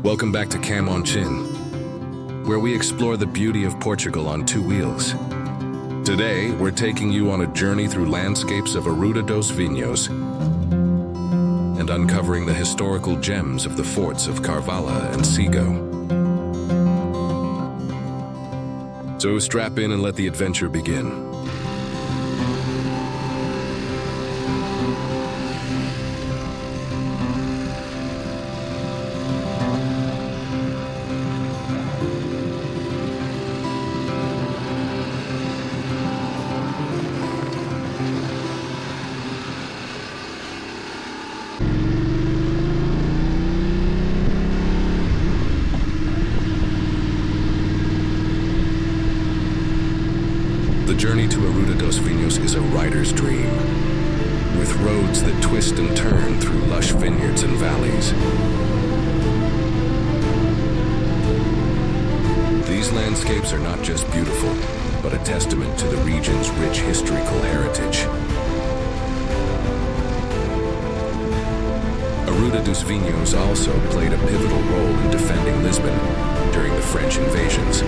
Welcome back to Cam on Chin, where we explore the beauty of Portugal on two wheels. Today, we're taking you on a journey through landscapes of Arruda dos Vinhos and uncovering the historical gems of the forts of Carvalha and Cego. So strap in and let the adventure begin. The journey to Arruda dos Vinhos is a rider's dream, with roads that twist and turn through lush vineyards and valleys. These landscapes are not just beautiful, but a testament to the region's rich historical heritage. Arruda dos Vinhos also played a pivotal role in defending Lisbon during the French invasions,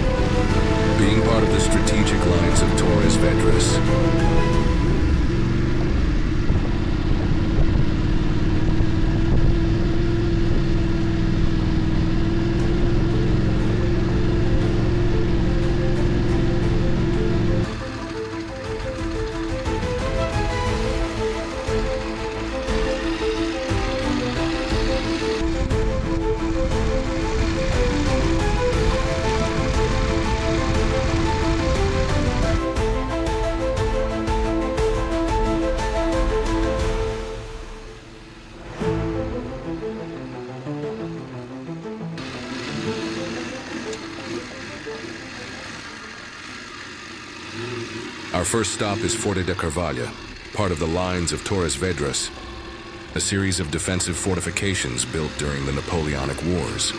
being part of the strategic Lines of Torres Vedras. Our first stop is Forte de Carvalha, part of the Lines of Torres Vedras, a series of defensive fortifications built during the Napoleonic Wars.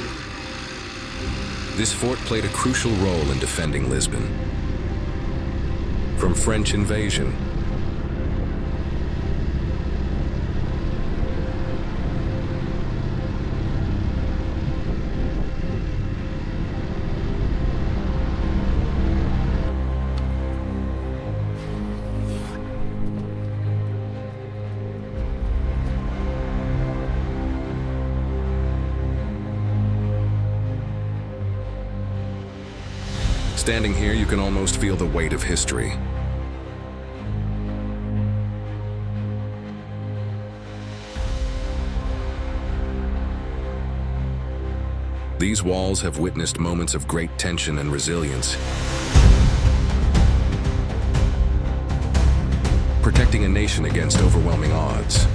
This fort played a crucial role in defending Lisbon from French invasion. Standing here, you can almost feel the weight of history. These walls have witnessed moments of great tension and resilience, protecting a nation against overwhelming odds.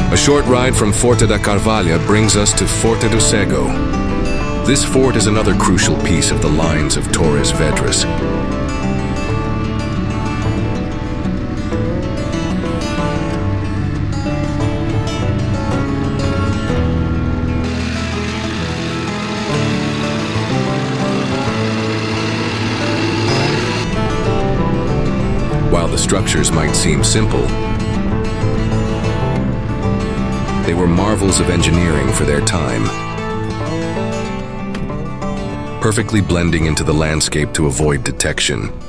A short ride from Forte de Carvalha brings us to Forte do Cego. This fort is another crucial piece of the Lines of Torres Vedras. structures might seem simple, they were marvels of engineering for their time, perfectly blending into the landscape to avoid detection.